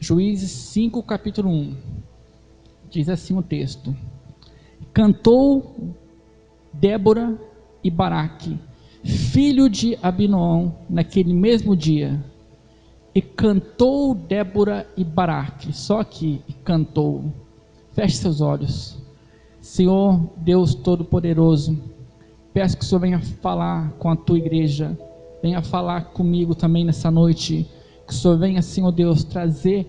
Juízes 5, capítulo 1. Diz assim o texto: Cantou Débora e Baraque, filho de Abinoão, naquele mesmo dia. E cantou Débora e Baraque, só que cantou. Feche seus olhos. Senhor Deus Todo-Poderoso, peço que o Senhor venha falar com a tua igreja, venha falar comigo também nessa noite, que o Senhor venha, Senhor Deus, trazer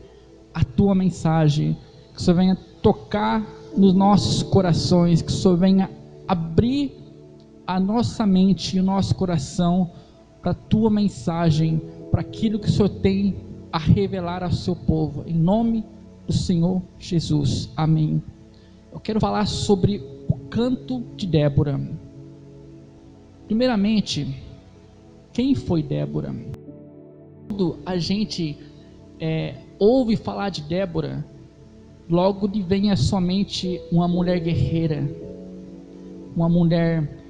a tua mensagem, que o Senhor venha tocar nos nossos corações, que o Senhor venha abrir a nossa mente e o nosso coração para a tua mensagem, para aquilo que o Senhor tem a revelar ao seu povo, em nome do Senhor Jesus, amém. Eu quero falar sobre o canto de Débora. Primeiramente, quem foi Débora? Quando a gente ouve falar de Débora, logo lhe vem somente uma mulher guerreira, uma mulher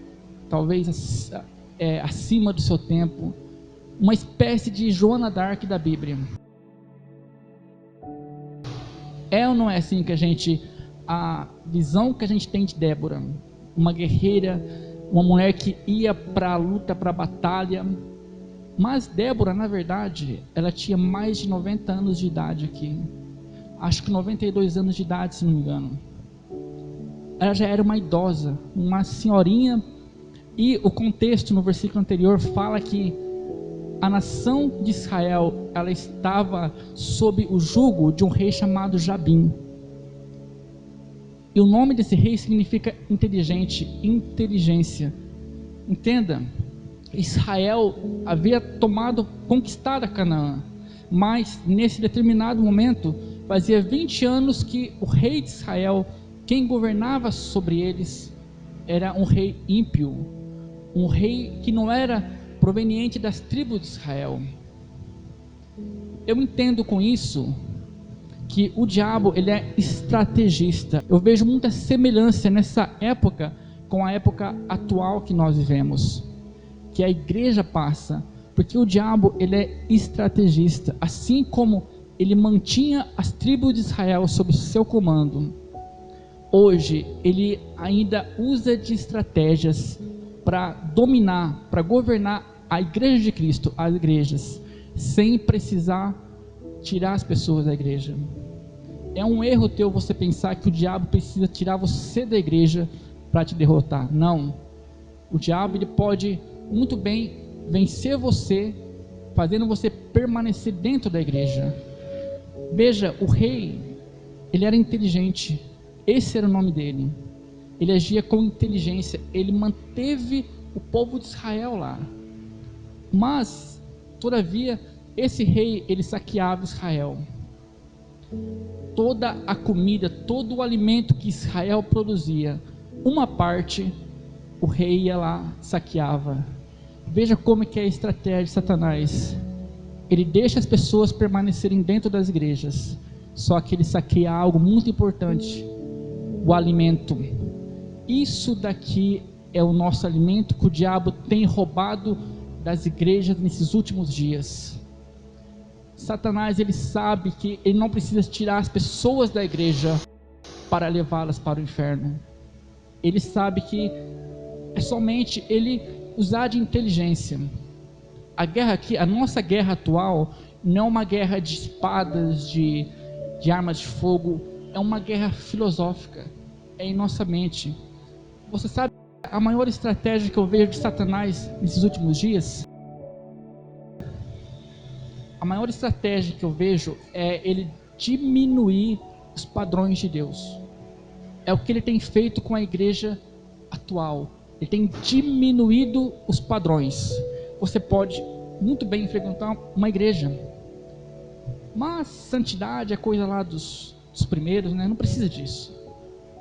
talvez acima do seu tempo, uma espécie de Joana d'Arc da Bíblia. É ou não é assim que a visão que a gente tem de Débora? Uma guerreira, uma mulher que ia para a luta, para a batalha. Mas Débora, na verdade, ela tinha mais de 90 anos de idade aqui. Acho que 92 anos de idade, se não me engano. Ela já era uma idosa, uma senhorinha. E o contexto no versículo anterior fala que a nação de Israel, ela estava sob o jugo de um rei chamado Jabim. E o nome desse rei significa inteligente, inteligência. Entenda, Israel havia conquistado a Canaã, mas nesse determinado momento, fazia 20 anos que o rei de Israel, quem governava sobre eles, era um rei ímpio, um rei que não era proveniente das tribos de Israel. Eu entendo com isso que o diabo, ele é estrategista. Eu vejo muita semelhança nessa época com a época atual que nós vivemos, que a igreja passa, porque o diabo, ele é estrategista. Assim como ele mantinha as tribos de Israel sob seu comando, hoje ele ainda usa de estratégias para dominar, para governar a igreja de Cristo, as igrejas, sem precisar tirar as pessoas da igreja. É um erro teu você pensar que o diabo precisa tirar você da igreja para te derrotar. Não. O diabo, ele pode muito bem vencer você, fazendo você permanecer dentro da igreja. Veja, o rei, ele era inteligente. Esse era o nome dele. Ele agia com inteligência. Ele manteve o povo de Israel lá. Mas, todavia, esse rei, ele saqueava Israel. Toda a comida, todo o alimento que Israel produzia, uma parte, o rei ia lá, saqueava. Veja como que é a estratégia de Satanás. Ele deixa as pessoas permanecerem dentro das igrejas, só que ele saqueia algo muito importante: o alimento. Isso daqui é o nosso alimento que o diabo tem roubado das igrejas nesses últimos dias. Satanás, ele sabe que ele não precisa tirar as pessoas da igreja para levá-las para o inferno. Ele sabe que é somente ele usar de inteligência. A guerra aqui, a nossa guerra atual, não é uma guerra de espadas, de armas de fogo, é uma guerra filosófica, é em nossa mente. Você sabe a maior estratégia que eu vejo de Satanás nesses últimos dias? A maior estratégia que eu vejo é ele diminuir os padrões de Deus. É o que ele tem feito com a igreja atual. Ele tem diminuído os padrões. Você pode muito bem frequentar uma igreja, mas santidade é coisa lá dos primeiros, né? Não precisa disso.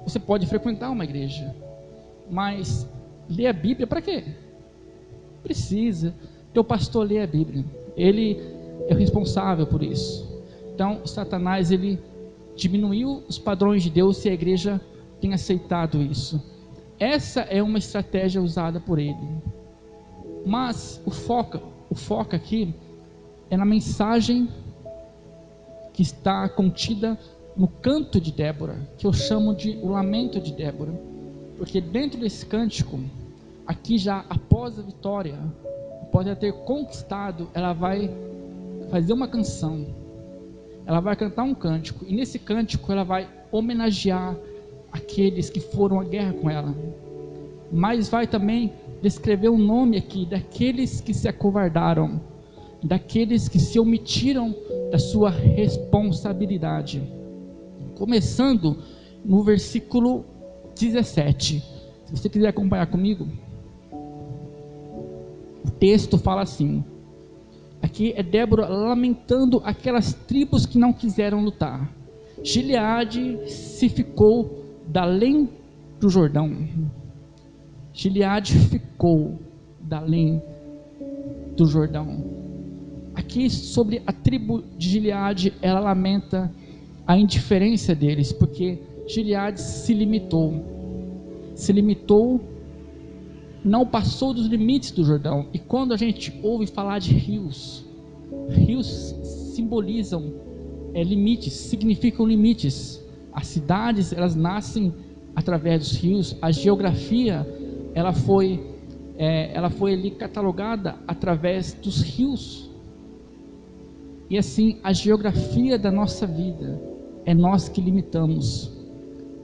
Você pode frequentar uma igreja, mas ler a Bíblia para quê? Precisa. Teu pastor lê a Bíblia. Ele é o responsável por isso. Então, Satanás, ele diminuiu os padrões de Deus e a igreja tem aceitado isso. Essa é uma estratégia usada por ele. Mas o foco aqui é na mensagem que está contida no canto de Débora, que eu chamo de o lamento de Débora, porque dentro desse cântico, aqui já após a vitória, após ela ter conquistado, ela vai fazer uma canção, ela vai cantar um cântico, e nesse cântico ela vai homenagear aqueles que foram à guerra com ela, mas vai também descrever o nome aqui daqueles que se acovardaram, daqueles que se omitiram da sua responsabilidade. Começando no versículo 17. Se você quiser acompanhar comigo, o texto fala assim. Aqui é Débora lamentando aquelas tribos que não quiseram lutar. Gileade se ficou da além do Jordão. Gileade ficou da além do Jordão. Aqui sobre a tribo de Gileade, ela lamenta a indiferença deles, porque Gileade se limitou, não passou dos limites do Jordão. E quando a gente ouve falar de rios simbolizam limites, significam limites. As cidades, elas nascem através dos rios. A geografia, ela foi ali catalogada através dos rios. E assim, a geografia da nossa vida, é nós que limitamos,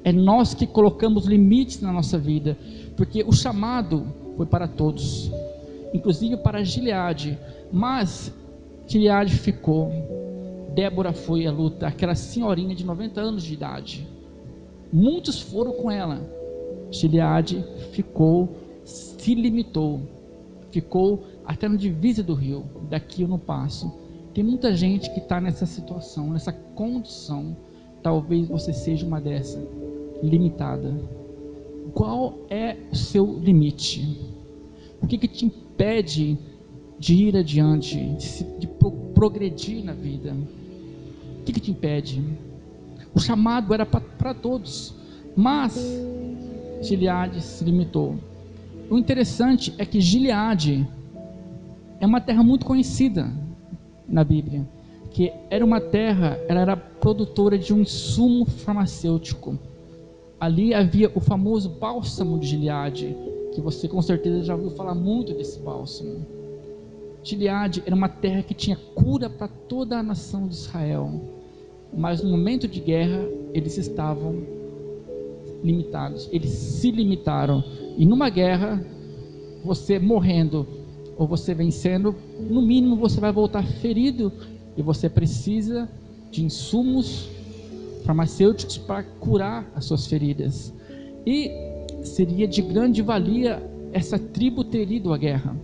é nós que colocamos limites na nossa vida, porque o chamado foi para todos, inclusive para Gileade, mas Gileade ficou. Débora foi à luta, aquela senhorinha de 90 anos de idade, muitos foram com ela. Gileade ficou, se limitou, ficou até na divisa do rio, daqui eu não passo. Tem muita gente que está nessa situação, nessa condição. Talvez você seja uma dessa, limitada. Qual é o seu limite? O que te impede de ir adiante, de progredir na vida? O que te impede? O chamado era para todos, mas Gileade se limitou. O interessante é que Gileade é uma terra muito conhecida na Bíblia, que era uma terra, ela era produtora de um insumo farmacêutico. Ali havia o famoso bálsamo de Gileade, que você com certeza já ouviu falar muito desse bálsamo. Gileade era uma terra que tinha cura para toda a nação de Israel, mas no momento de guerra eles estavam limitados, eles se limitaram. E numa guerra, você morrendo ou você vencendo, no mínimo você vai voltar ferido, e você precisa de insumos farmacêuticos para curar as suas feridas. E seria de grande valia essa tribo ter ido à guerra,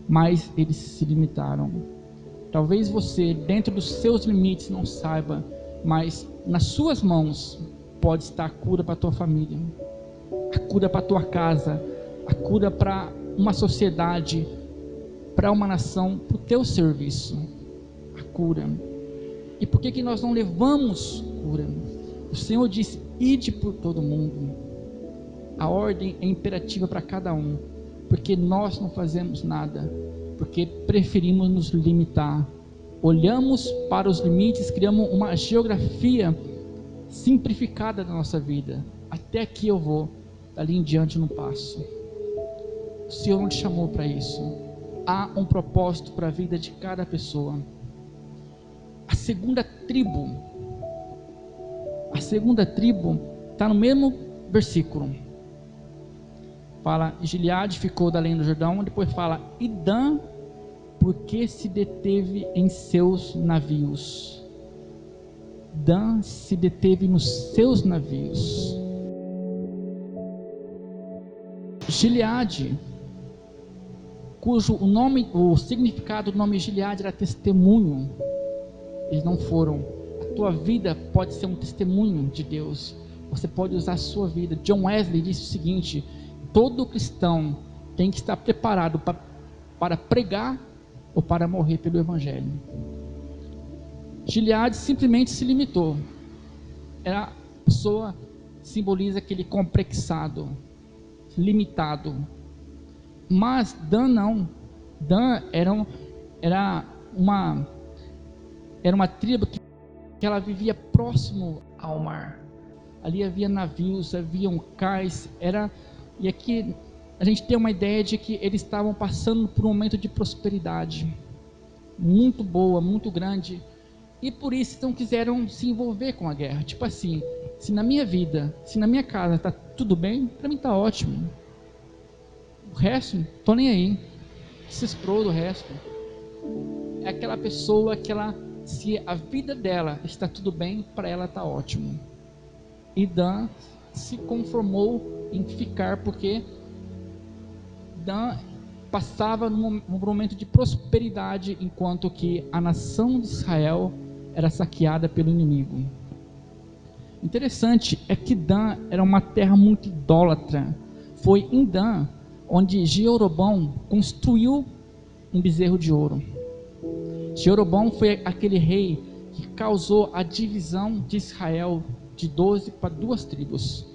mas eles se limitaram. Talvez você, dentro dos seus limites, não saiba, mas nas suas mãos pode estar a cura para a tua família, a cura para a tua casa, a cura para uma sociedade, para uma nação, para o teu serviço, a cura. E por que nós não levamos cura? O Senhor disse: ide por todo mundo. A ordem é imperativa para cada um, porque nós não fazemos nada, porque preferimos nos limitar. Olhamos para os limites, criamos uma geografia simplificada da nossa vida. Até aqui eu vou, dali em diante eu não passo. O Senhor não te chamou para isso. Há um propósito para a vida de cada pessoa. A segunda tribo está no mesmo versículo. Fala, Gileade ficou da além do Jordão. Depois fala, e Dan, porque se deteve em seus navios. Dan se deteve nos seus navios. Gileade, cujo o significado do nome Gileade era testemunho, eles não foram. A tua vida pode ser um testemunho de Deus. Você pode usar a sua vida. John Wesley disse o seguinte: todo cristão tem que estar preparado para pregar ou para morrer pelo Evangelho. Gileade simplesmente se limitou. Era a pessoa, simboliza aquele complexado, limitado. Mas Dan não. Dan era uma tribo que que ela vivia próximo ao mar. Ali havia navios, haviam cais, e aqui a gente tem uma ideia de que eles estavam passando por um momento de prosperidade muito boa, muito grande, e por isso não quiseram se envolver com a guerra. Tipo assim, se na minha vida, se na minha casa está tudo bem, para mim está ótimo. O resto, tô nem aí. Se exploda o resto. É aquela pessoa que se a vida dela está tudo bem, para ela está ótimo. E Dan se conformou em ficar, porque Dan passava num momento de prosperidade, enquanto que a nação de Israel era saqueada pelo inimigo. Interessante é que Dan era uma terra muito idólatra. Foi em Dan onde Jeroboão construiu um bezerro de ouro. Jeroboão foi aquele rei que causou a divisão de Israel de 12 para 2 tribos.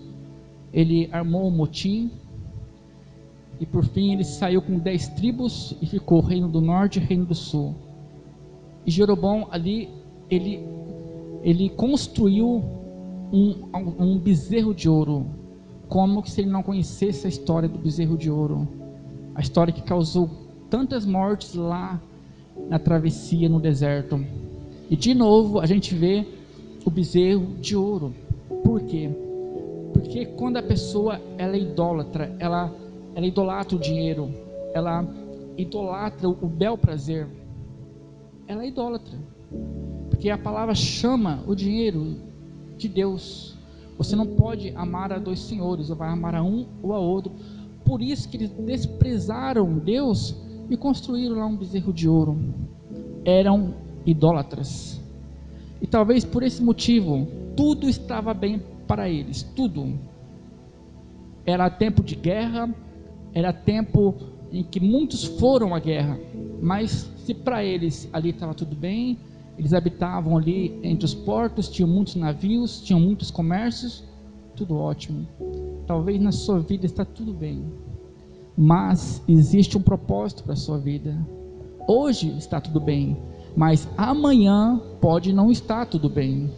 Ele armou um motim, e por fim ele saiu com 10 tribos e ficou o reino do norte e o reino do sul. E Jeroboão ali, ele construiu um bezerro de ouro, como se ele não conhecesse a história do bezerro de ouro, a história que causou tantas mortes lá na travessia no deserto. E de novo a gente vê o bezerro de ouro. Por quê? Porque quando a pessoa ela é idólatra, ela idolatra o dinheiro, ela idolatra o bel prazer, ela é idólatra, porque a palavra chama o dinheiro de Deus. Você não pode amar a 2 senhores, ou vai amar a um ou a outro. Por isso que eles desprezaram Deus e construíram lá um bezerro de ouro. Eram idólatras, e talvez por esse motivo tudo estava bem para eles. Tudo era tempo de guerra, era tempo em que muitos foram à guerra, mas se para eles ali estava tudo bem, eles habitavam ali entre os portos, tinham muitos navios, tinham muitos comércios, tudo ótimo. Talvez na sua vida está tudo bem, mas existe um propósito para a sua vida. Hoje está tudo bem, mas amanhã pode não estar tudo bem.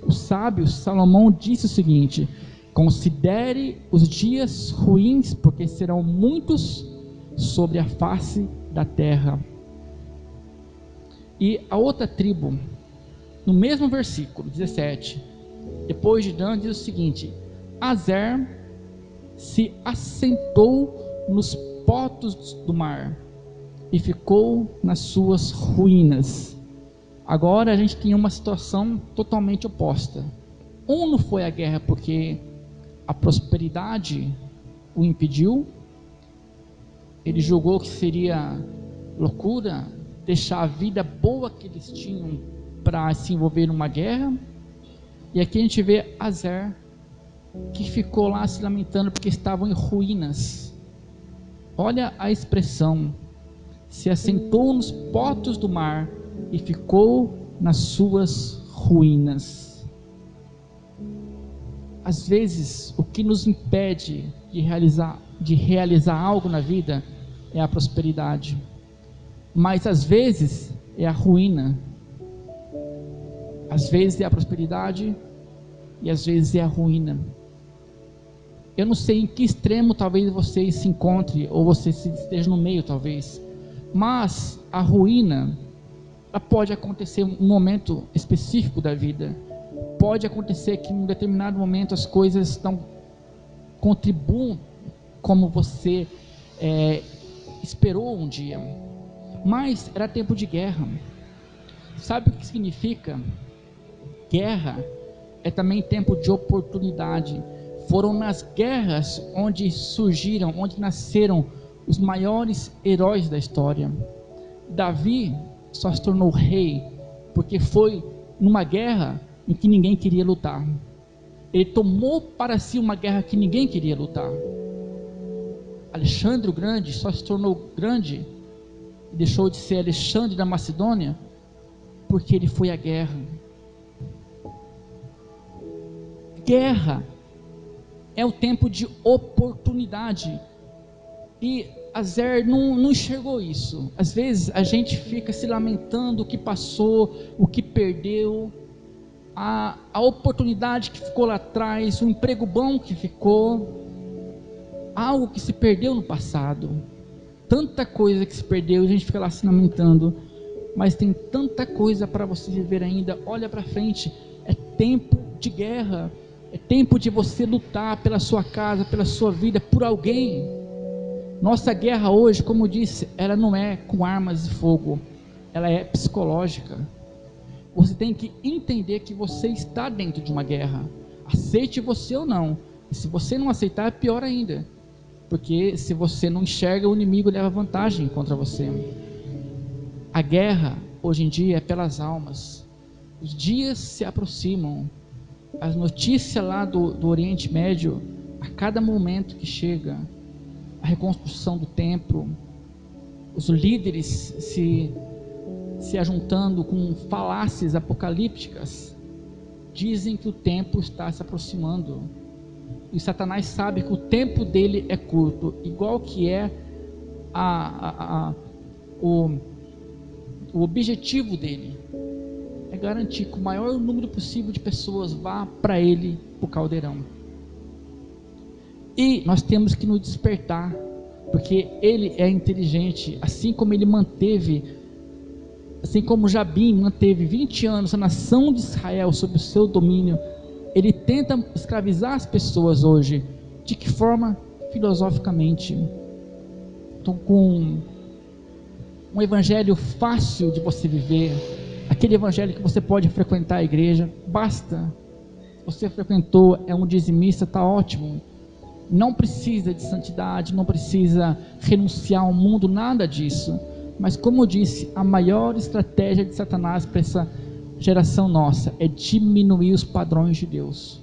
O sábio Salomão disse o seguinte: considere os dias ruins, porque serão muitos sobre a face da terra. E a outra tribo, no mesmo versículo 17, depois de Dan, diz o seguinte: Azer se assentou nos potos do mar e ficou nas suas ruínas. Agora a gente tem uma situação totalmente oposta. Um não foi à guerra porque a prosperidade o impediu, ele julgou que seria loucura deixar a vida boa que eles tinham para se envolver numa guerra. E aqui a gente vê Azer, que ficou lá se lamentando porque estavam em ruínas. Olha a expressão: se assentou nos potos do mar e ficou nas suas ruínas. Às vezes o que nos impede de realizar algo na vida é a prosperidade, mas às vezes é a ruína. Às vezes é a prosperidade e às vezes é a ruína. Eu não sei em que extremo talvez você se encontre, ou você esteja no meio talvez, mas a ruína, ela pode acontecer em um momento específico da vida. Pode acontecer que em um determinado momento as coisas não contribuam como você esperou um dia, mas era tempo de guerra. Sabe o que significa? Guerra é também tempo de oportunidade. Foram nas guerras onde surgiram, onde nasceram os maiores heróis da história. Davi só se tornou rei porque foi numa guerra em que ninguém queria lutar. Ele tomou para si uma guerra que ninguém queria lutar. Alexandre o Grande só se tornou grande e deixou de ser Alexandre da Macedônia porque ele foi à guerra. Guerra é o tempo de oportunidade, e Azer não enxergou isso. Às vezes a gente fica se lamentando o que passou, o que perdeu, a oportunidade que ficou lá atrás, o emprego bom que ficou, algo que se perdeu no passado, tanta coisa que se perdeu, a gente fica lá se lamentando, mas tem tanta coisa para você viver ainda. Olha para frente, é tempo de guerra, é tempo de você lutar pela sua casa, pela sua vida, por alguém. Nossa guerra hoje, como eu disse, ela não é com armas de fogo, ela é psicológica. Você tem que entender que você está dentro de uma guerra, aceite você ou não, e se você não aceitar é pior ainda, porque se você não enxerga, o inimigo leva vantagem contra você. A guerra hoje em dia é pelas almas, os dias se aproximam, as notícias lá do Oriente Médio, a cada momento que chega, a reconstrução do templo, os líderes se ajuntando com falácias apocalípticas, dizem que o tempo está se aproximando, e Satanás sabe que o tempo dele é curto, igual que é o objetivo dele, é garantir que o maior número possível de pessoas vá para ele, para o caldeirão. E nós temos que nos despertar, porque ele é inteligente, assim como ele manteve, assim como Jabim manteve 20 anos a nação de Israel sob o seu domínio, ele tenta escravizar as pessoas hoje. De que forma? Filosoficamente. Então, com um evangelho fácil de você viver, aquele evangelho que você pode frequentar a igreja, basta. Você frequentou, é um dizimista, está ótimo. Não precisa de santidade, não precisa renunciar ao mundo, nada disso. Mas como eu disse, a maior estratégia de Satanás para essa geração nossa é diminuir os padrões de Deus.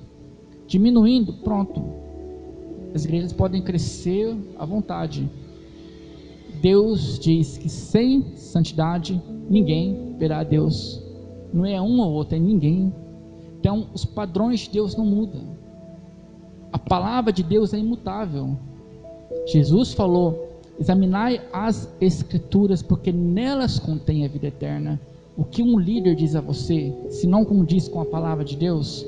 Diminuindo, pronto, as igrejas podem crescer à vontade. Deus diz que sem santidade ninguém verá a Deus. Não é um ou outro, é ninguém. Então os padrões de Deus não mudam. A palavra de Deus é imutável. Jesus falou: examinai as escrituras, porque nelas contém a vida eterna. O que um líder diz a você, se não condiz com a palavra de Deus,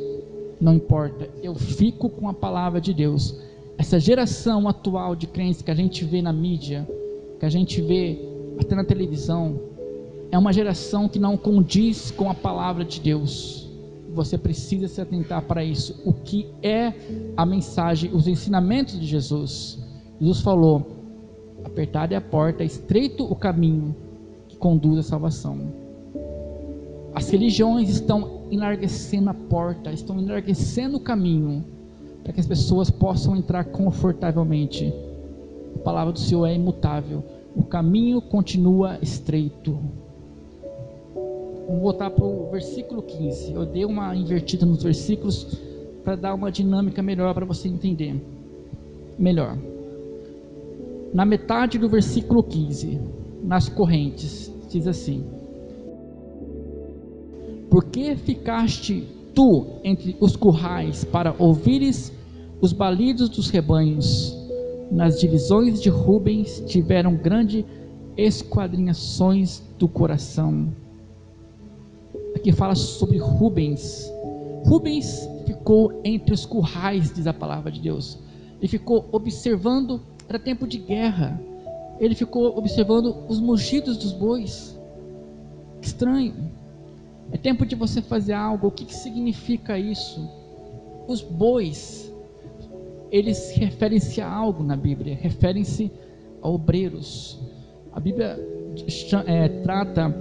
não importa, eu fico com a palavra de Deus. Essa geração atual de crentes que a gente vê na mídia, que a gente vê até na televisão, é uma geração que não condiz com a palavra de Deus. Você precisa se atentar para isso. O que é a mensagem, os ensinamentos de Jesus? Jesus falou: apertada é a porta, estreito o caminho que conduz à salvação. As religiões estão enlarguecendo a porta, estão enlarguecendo o caminho para que as pessoas possam entrar confortavelmente. A palavra do Senhor é imutável, o caminho continua estreito. Vamos voltar para o versículo 15. Eu dei uma invertida nos versículos para dar uma dinâmica melhor para você entender melhor. Na metade do versículo 15, nas correntes, diz assim: por que ficaste tu entre os currais para ouvires os balidos dos rebanhos? Nas divisões de Rubens tiveram grande esquadrinhações do coração. Aqui fala sobre Rubens. Rubens ficou entre os currais, diz a palavra de Deus. Ele ficou observando, era tempo de guerra, ele ficou observando os mugidos dos bois. Que estranho, é tempo de você fazer algo. O que significa isso? Os bois, eles referem-se a algo na Bíblia, referem-se a obreiros. A Bíblia trata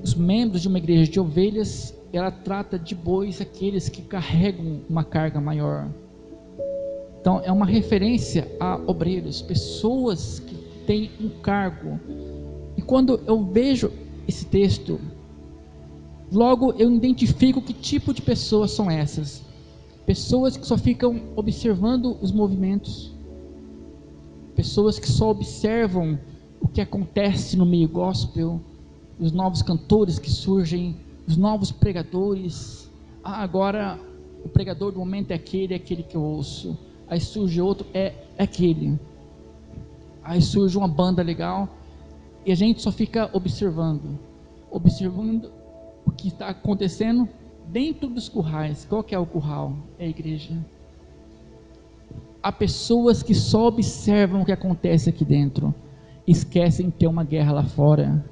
os membros de uma igreja de ovelhas, ela trata de bois, aqueles que carregam uma carga maior. Então é uma referência a obreiros, pessoas que têm um cargo. E quando eu vejo esse texto, logo eu identifico que tipo de pessoas são essas. Pessoas que só ficam observando os movimentos, pessoas que só observam o que acontece no meio gospel, os novos cantores que surgem, os novos pregadores. Agora o pregador do momento é aquele que eu ouço. Aí surge outro, é aquele. Aí surge uma banda legal e a gente só fica observando o que está acontecendo dentro dos currais. Qual que é o curral? É a igreja. Há pessoas que só observam o que acontece aqui dentro, esquecem que tem uma guerra lá fora,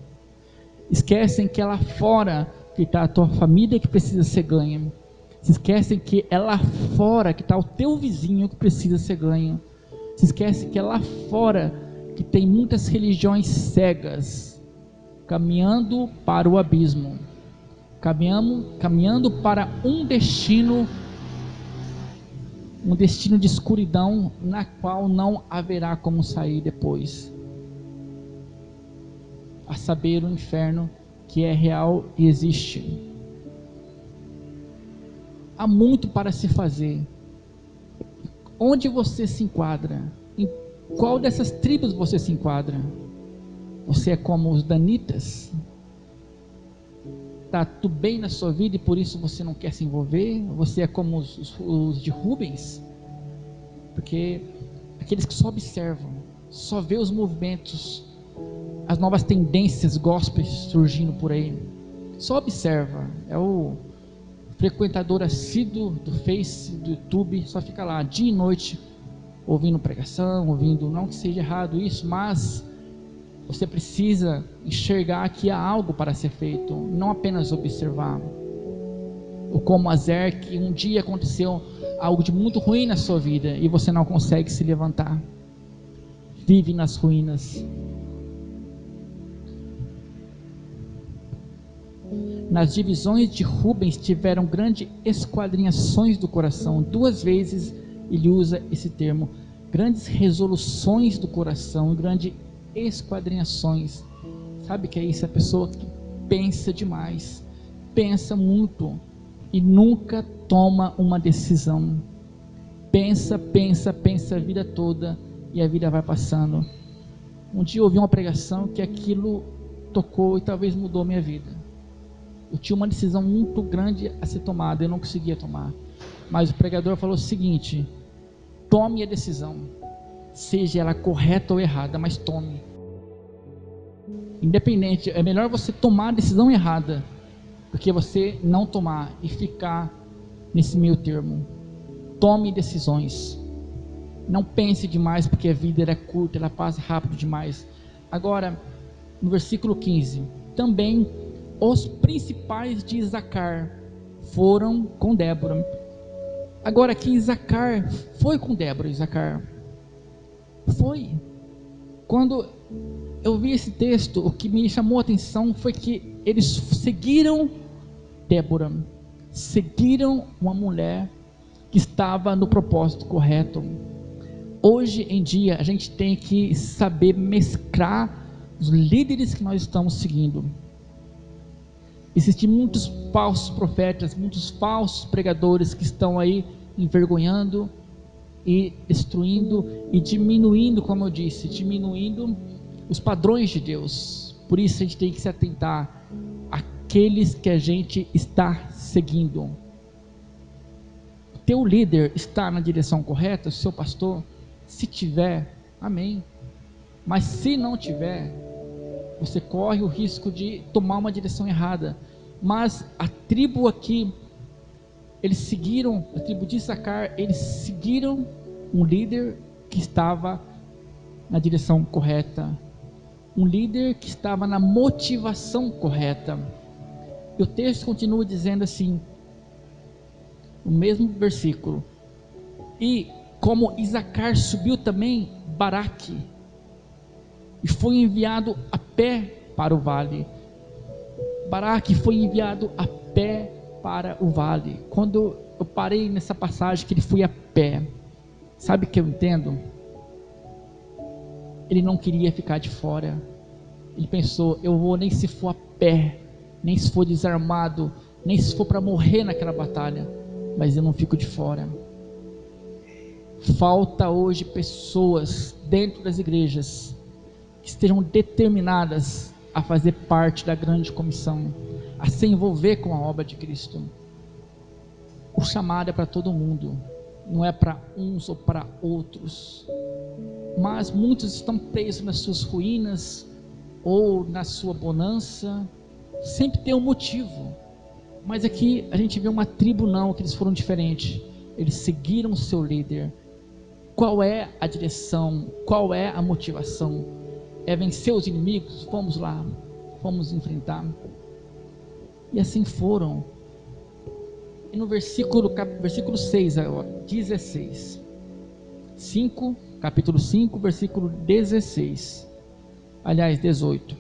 esquecem que é lá fora que está a tua família que precisa ser ganha, se esquecem que é lá fora que está o teu vizinho que precisa ser ganho, se esquecem que é lá fora que tem muitas religiões cegas, caminhando para o abismo, caminhando para um destino de escuridão, na qual não haverá como sair depois, a saber, o inferno, que é real e existe. Há muito para se fazer. Onde você se enquadra? Em qual dessas tribos você se enquadra? Você é como os danitas? Está tudo bem na sua vida e por isso você não quer se envolver? Você é como os de Rubens? Porque aqueles que só observam, só vê os movimentos, as novas tendências gospels surgindo por aí, só observa, é o frequentador assíduo do Face, do YouTube, só fica lá dia e noite ouvindo pregação, ouvindo, não que seja errado isso, mas você precisa enxergar que há algo para ser feito, não apenas observar. Ou como Azer, que um dia aconteceu algo de muito ruim na sua vida e você não consegue se levantar, vive nas ruínas. Nas divisões de Rubens tiveram grandes esquadrinhações do coração. 2 vezes ele usa esse termo, grandes resoluções do coração, grandes esquadrinhações. Sabe o que é isso? É a pessoa que pensa demais, pensa muito e nunca toma uma decisão. Pensa a vida toda e a vida vai passando. Um dia eu ouvi uma pregação que aquilo tocou e talvez mudou minha vida. Eu tinha uma decisão muito grande a ser tomada, eu não conseguia tomar, mas o pregador falou o seguinte: tome a decisão, seja ela correta ou errada, mas tome. Independente, é melhor você tomar a decisão errada do que você não tomar e ficar nesse meio termo. Tome decisões, não pense demais, porque a vida é curta, ela passa rápido demais. Agora, no versículo 15, também os principais de Isacar foram com Débora. Agora aqui Isacar foi com Débora. Isacar foi. Quando eu vi esse texto, o que me chamou a atenção foi que eles seguiram Débora, seguiram uma mulher que estava no propósito correto. Hoje em dia a gente tem que saber mesclar os líderes que nós estamos seguindo. Existem muitos falsos profetas, muitos falsos pregadores que estão aí envergonhando e destruindo e diminuindo, como eu disse, diminuindo os padrões de Deus. Por isso a gente tem que se atentar àqueles que a gente está seguindo. O teu líder está na direção correta, o seu pastor? Se tiver, amém. Mas se não tiver, você corre o risco de tomar uma direção errada. Mas a tribo aqui, eles seguiram, a tribo de Isacar, eles seguiram um líder que estava na direção correta, um líder que estava na motivação correta. E o texto continua dizendo assim, no mesmo versículo: e como Isacar subiu também Baraque, e foi enviado a pé para o vale. Baraque foi enviado a pé para o vale. Quando eu parei nessa passagem que ele foi a pé, sabe o que eu entendo? Ele não queria ficar de fora. Ele pensou: eu vou nem se for a pé, nem se for desarmado, nem se for para morrer naquela batalha, mas eu não fico de fora. Falta hoje pessoas dentro das igrejas que estejam determinadas a fazer parte da grande comissão, a se envolver com a obra de Cristo. O chamado é para todo mundo, não é para uns ou para outros. Mas muitos estão presos nas suas ruínas ou na sua bonança. Sempre tem um motivo. Mas aqui a gente vê uma tribo não, que eles foram diferentes. Eles seguiram o seu líder. Qual é a direção? Qual é a motivação? É vencer os inimigos? Vamos lá, vamos enfrentar. E assim foram. E no versículo 6 agora, 16. Capítulo 5, versículo 16. Aliás, 18.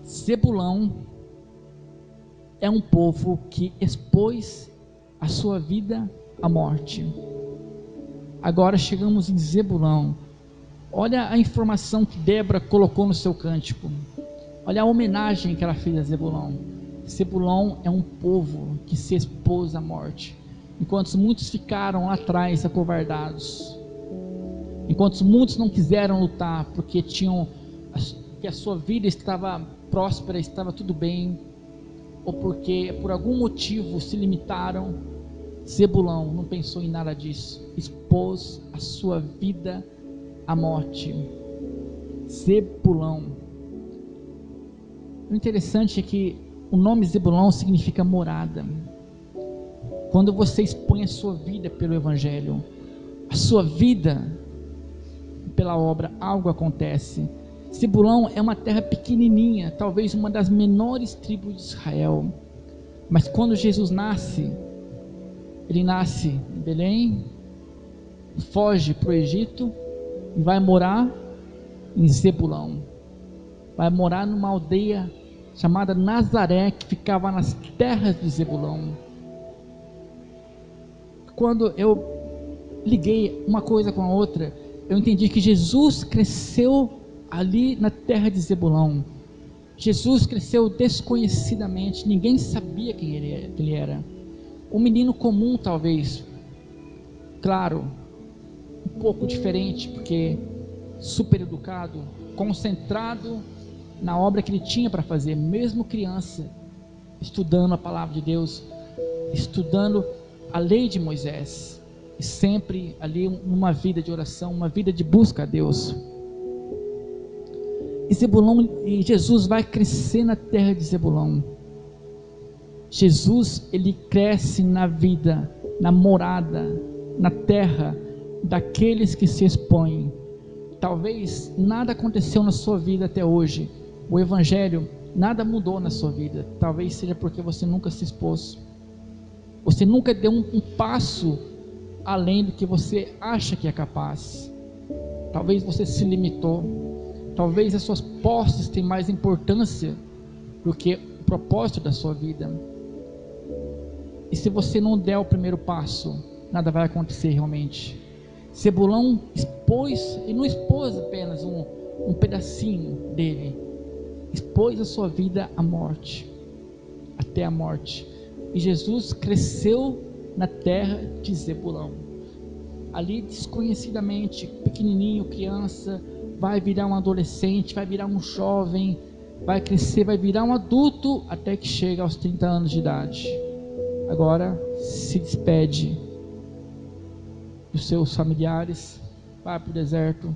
Zebulão é um povo que expôs a sua vida à morte. Agora chegamos em Zebulão. Olha a informação que Débora colocou no seu cântico. Olha a homenagem que ela fez a Zebulão. Zebulão é um povo que se expôs à morte. Enquanto muitos ficaram lá atrás acovardados. Enquanto muitos não quiseram lutar porque que a sua vida estava próspera, estava tudo bem, ou porque por algum motivo se limitaram, Zebulão não pensou em nada disso, expôs a sua vida à morte. Zebulão. O interessante é que o nome Zebulão significa morada. Quando você expõe a sua vida pelo Evangelho, a sua vida pela obra, algo acontece. Zebulão é uma terra pequenininha, talvez uma das menores tribos de Israel. Mas quando Jesus nasce, ele nasce em Belém, foge para o Egito e vai morar em Zebulão. Vai morar numa aldeia chamada Nazaré, que ficava nas terras de Zebulão. Quando eu liguei uma coisa com a outra, eu entendi que Jesus cresceu ali na terra de Zebulão. Jesus cresceu desconhecidamente, ninguém sabia quem ele era. Um menino comum, talvez, claro, um pouco diferente, porque super educado, concentrado na obra que ele tinha para fazer, mesmo criança, estudando a palavra de Deus, estudando a lei de Moisés, e sempre ali uma vida de oração, uma vida de busca a Deus. E Zebulão, e Jesus vai crescer na terra de Zebulão. Jesus, ele cresce na vida, na morada, na terra daqueles que se expõem. Talvez nada aconteceu na sua vida até hoje, o Evangelho, nada mudou na sua vida. Talvez seja porque você nunca se expôs, você nunca deu um passo além do que você acha que é capaz. Talvez você se limitou, talvez as suas posses tenham mais importância do que o propósito da sua vida. E se você não der o primeiro passo, nada vai acontecer realmente. Zebulão expôs, e não expôs apenas um pedacinho dele, expôs a sua vida à morte, até a morte. E Jesus cresceu na terra de Zebulão, ali desconhecidamente, pequenininho, criança, vai virar um adolescente, vai virar um jovem, vai crescer, vai virar um adulto, até que chega aos 30 anos de idade. Agora se despede dos seus familiares, vai para o deserto,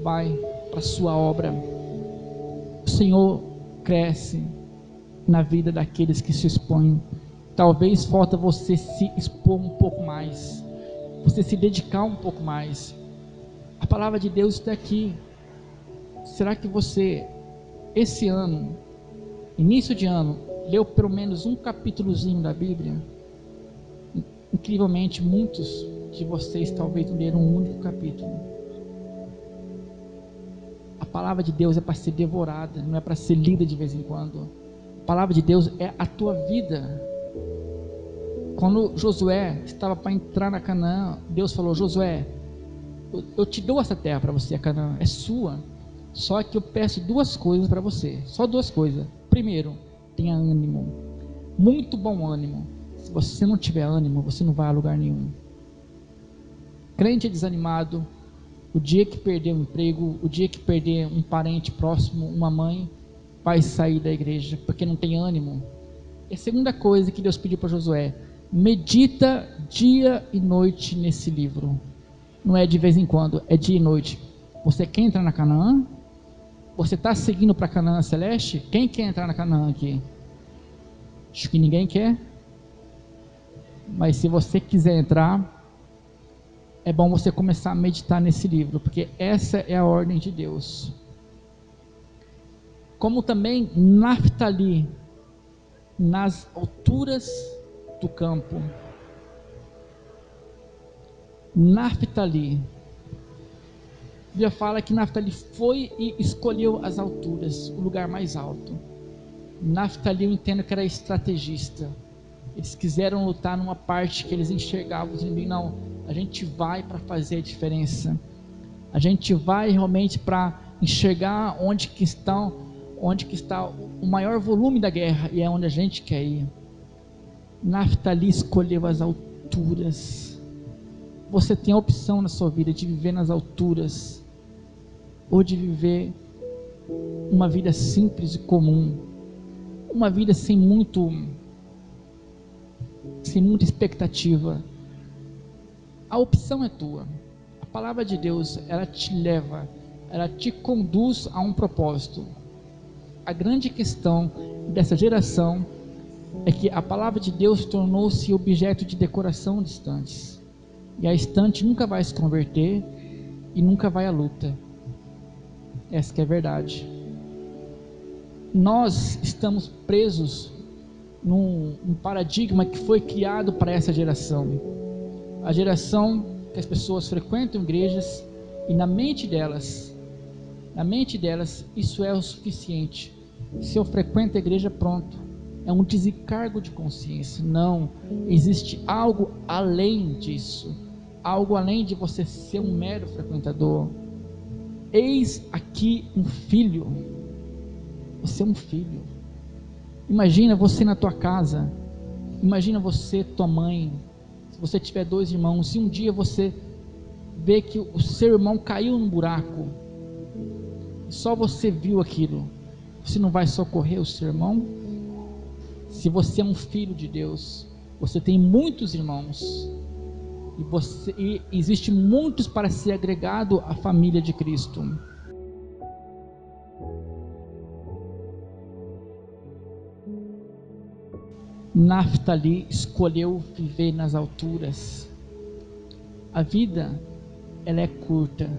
vai para a sua obra. O Senhor cresce na vida daqueles que se expõem. Talvez falta você se expor um pouco mais, você se dedicar um pouco mais. A palavra de Deus está aqui. Será que você, esse ano, início de ano, leu pelo menos um capítulozinho da Bíblia? Incrivelmente, muitos de vocês talvez não leram um único capítulo. A palavra de Deus é para ser devorada, não é para ser lida de vez em quando. A palavra de Deus é a tua vida. Quando Josué estava para entrar na Canaã, Deus falou: Josué, eu te dou essa terra para você, a Canaã é sua, só que eu peço duas coisas para você, só duas coisas. Primeiro, tenha ânimo, muito bom ânimo. Se você não tiver ânimo, você não vai a lugar nenhum. Crente é desanimado, o dia que perder um emprego, o dia que perder um parente próximo, uma mãe, vai sair da igreja, porque não tem ânimo. E a segunda coisa que Deus pediu para Josué: medita dia e noite nesse livro. Não é de vez em quando, é dia e noite. Você quer entrar na Canaã? Você está seguindo para Canaã Celeste? Quem quer entrar na Canaã aqui? Acho que ninguém quer. Mas se você quiser entrar, é bom você começar a meditar nesse livro, porque essa é a ordem de Deus. Como também Naftali, nas alturas do campo. Naftali. A Bíblia fala que Naftali foi e escolheu as alturas, o lugar mais alto. Naftali, eu entendo que era estrategista. Eles quiseram lutar numa parte que eles enxergavam os inimigos. Não, a gente vai para fazer a diferença. A gente vai realmente para enxergar onde que está o maior volume da guerra, e é onde a gente quer ir. Naftali escolheu as alturas. Você tem a opção na sua vida de viver nas alturas, ou de viver uma vida simples e comum, uma vida sem muita expectativa. A opção é tua. A palavra de Deus, ela te leva, ela te conduz a um propósito. A grande questão dessa geração é que a palavra de Deus tornou-se objeto de decoração de estantes, e a estante nunca vai se converter e nunca vai à luta. Essa que é a verdade. Nós estamos presos num paradigma que foi criado para essa geração. A geração que as pessoas frequentam igrejas e na mente delas, isso é o suficiente. Se eu frequento a igreja, pronto, é um desencargo de consciência. Não, existe algo além disso, algo além de você ser um mero frequentador. Eis aqui um filho. Você é um filho. Imagina você na tua casa, imagina você, tua mãe, se você tiver 2 irmãos, se um dia você vê que o seu irmão caiu num buraco, só você viu aquilo, você não vai socorrer o seu irmão? Se você é um filho de Deus, você tem muitos irmãos, e existe muitos para ser agregado à família de Cristo. Naftali escolheu viver nas alturas. A vida, ela é curta,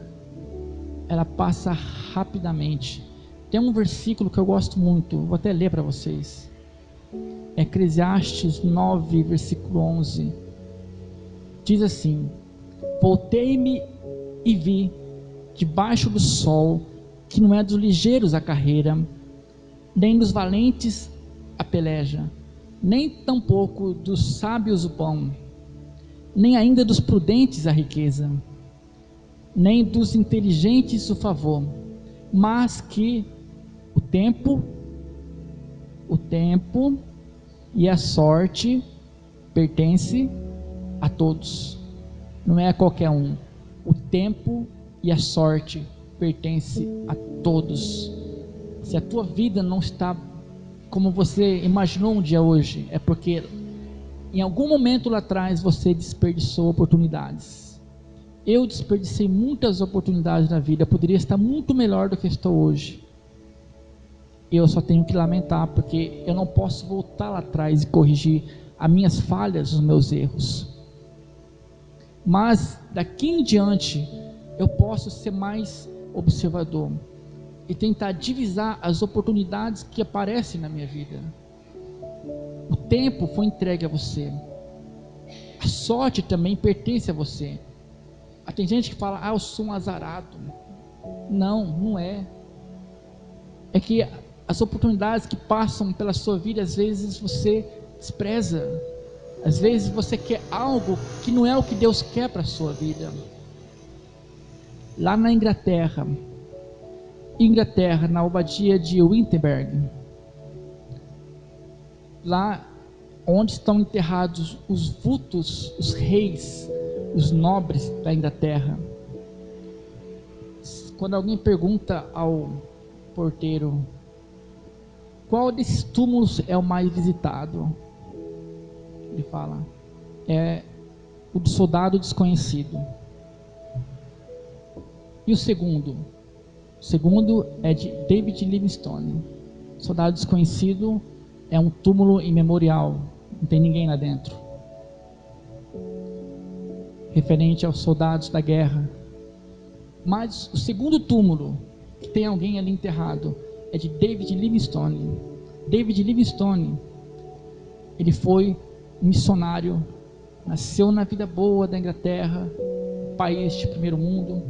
ela passa rapidamente. Tem um versículo que eu gosto muito, vou até ler para vocês. Eclesiastes 9, versículo 11. Diz assim: voltei-me e vi, debaixo do sol, que não é dos ligeiros a carreira, nem dos valentes a peleja, nem tampouco dos sábios o pão, nem ainda dos prudentes a riqueza, nem dos inteligentes o favor, mas que o tempo e a sorte pertence a todos, não é a qualquer um. O tempo e a sorte pertence a todos. Se a tua vida não está como você imaginou um dia hoje, é porque em algum momento lá atrás você desperdiçou oportunidades. Eu desperdicei muitas oportunidades na vida, eu poderia estar muito melhor do que estou hoje. Eu só tenho que lamentar, porque eu não posso voltar lá atrás e corrigir as minhas falhas, os meus erros. Mas daqui em diante eu posso ser mais observador e tentar divisar as oportunidades que aparecem na minha vida. O tempo foi entregue a você, a sorte também pertence a você. Tem gente que fala: eu sou um azarado. Não, não é. É que as oportunidades que passam pela sua vida, às vezes você despreza, às vezes você quer algo que não é o que Deus quer para a sua vida. Lá na Inglaterra, na abadia de Wittenberg, lá onde estão enterrados os vultos, os reis, os nobres da Inglaterra. Quando alguém pergunta ao porteiro qual desses túmulos é o mais visitado, ele fala: é o do soldado desconhecido. E o segundo? O segundo é de David Livingstone. Soldado Desconhecido é um túmulo imemorial, não tem ninguém lá dentro. Referente aos soldados da guerra. Mas o segundo túmulo, que tem alguém ali enterrado, é de David Livingstone. David Livingstone, ele foi um missionário, nasceu na vida boa da Inglaterra, país de primeiro mundo,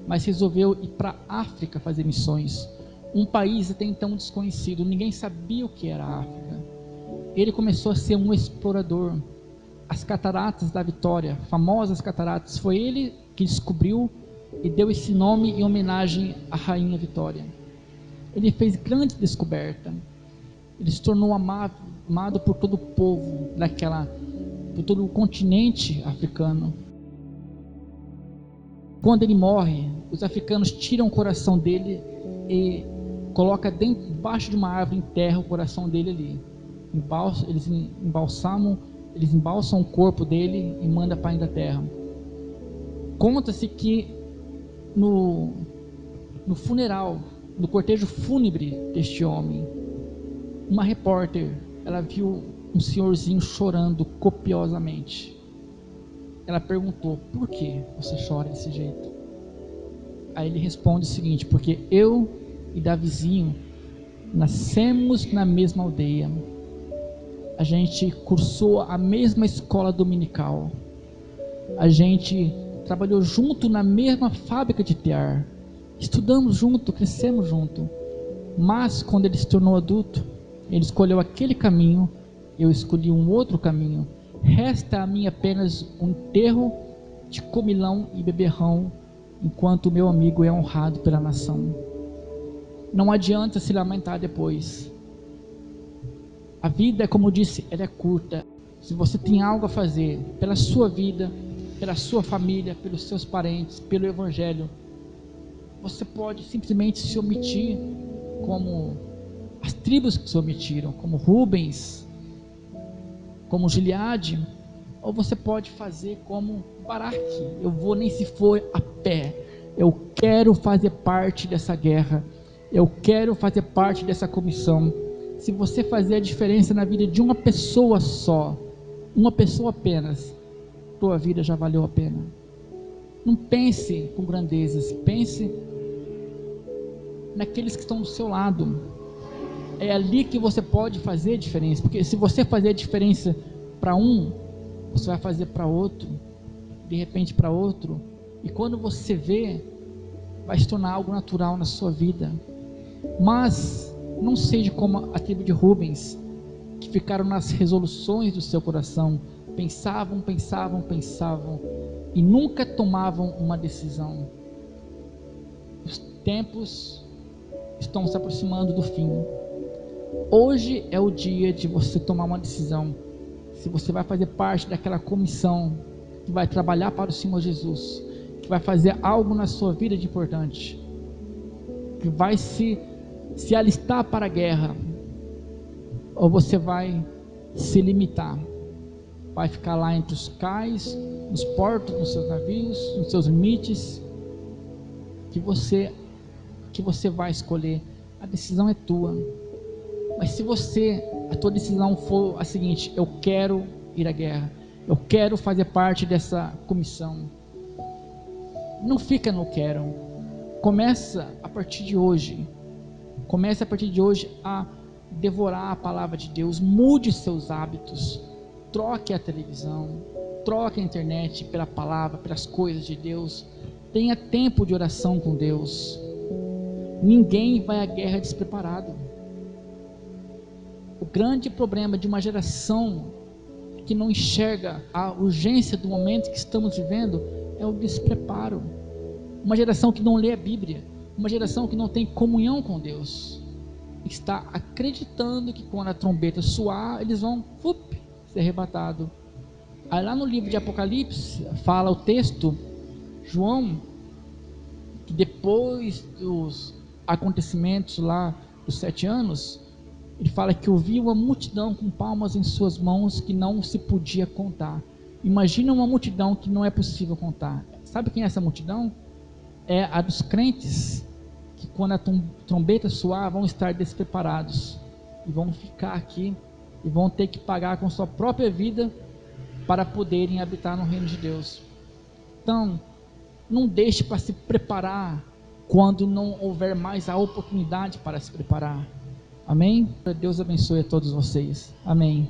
mas resolveu ir para a África fazer missões, um país até então desconhecido, ninguém sabia o que era a África. Ele começou a ser um explorador. As cataratas da Vitória, famosas cataratas, foi ele que descobriu e deu esse nome em homenagem à rainha Vitória. Ele fez grande descoberta, ele se tornou amado por todo o povo por todo o continente africano. Quando ele morre, os africanos tiram o coração dele e colocam debaixo de uma árvore, enterram o coração dele ali. Eles embalsam o corpo dele e mandam para a Inglaterra. Conta-se que no funeral, no cortejo fúnebre deste homem, uma repórter, ela viu um senhorzinho chorando copiosamente. Ela perguntou: por que você chora desse jeito? Aí ele responde o seguinte: porque eu e Davizinho nascemos na mesma aldeia, a gente cursou a mesma escola dominical, a gente trabalhou junto na mesma fábrica de tear, estudamos junto, crescemos junto, mas quando ele se tornou adulto, ele escolheu aquele caminho, eu escolhi um outro caminho. Resta a mim apenas um enterro de comilão e beberrão, enquanto o meu amigo é honrado pela nação. Não adianta se lamentar depois. A vida, como eu disse, ela é curta. Se você tem algo a fazer pela sua vida, pela sua família, pelos seus parentes, pelo evangelho, você pode simplesmente se omitir, como as tribos que se omitiram, como Rubens, como Gileade, ou você pode fazer como Baraque: eu vou nem se for a pé, eu quero fazer parte dessa guerra, eu quero fazer parte dessa comissão. Se você fazer a diferença na vida de uma pessoa só, uma pessoa apenas, tua vida já valeu a pena. Não pense com grandezas, pense naqueles que estão do seu lado. É ali que você pode fazer a diferença, porque se você fazer a diferença para um, você vai fazer para outro, de repente para outro, e quando você vê, vai se tornar algo natural na sua vida. Mas não seja como a tribo de Rubens, que ficaram nas resoluções do seu coração, pensavam e nunca tomavam uma decisão. Os tempos estão se aproximando do fim. Hoje é o dia de você tomar uma decisão, se você vai fazer parte daquela comissão que vai trabalhar para o Senhor Jesus, que vai fazer algo na sua vida de importante, que vai se alistar para a guerra, ou você vai se limitar, vai ficar lá entre os cais, nos portos, nos seus navios, nos seus limites, que você vai escolher. A decisão é tua. Mas se a tua decisão for a seguinte: eu quero ir à guerra, eu quero fazer parte dessa comissão, não fica no quero. Começa a partir de hoje a devorar a palavra de Deus. Mude seus hábitos, troque a televisão, troque a internet pela palavra, pelas coisas de Deus. Tenha tempo de oração com Deus. Ninguém vai à guerra despreparado. O grande problema de uma geração que não enxerga a urgência do momento que estamos vivendo é o despreparo. Uma geração que não lê a Bíblia, uma geração que não tem comunhão com Deus, está acreditando que quando a trombeta soar, eles vão ser arrebatados. Aí lá no livro de Apocalipse, fala o texto, João, que depois dos acontecimentos lá dos 7 anos, ele fala que ouviu uma multidão com palmas em suas mãos que não se podia contar. Imagina uma multidão que não é possível contar. Sabe quem é essa multidão? é a dos crentes, que quando a trombeta soar, vão estar despreparados e vão ficar aqui e vão ter que pagar com sua própria vida para poderem habitar no reino de Deus. Então, não deixe para se preparar quando não houver mais a oportunidade para se preparar. Amém? Deus abençoe a todos vocês. Amém.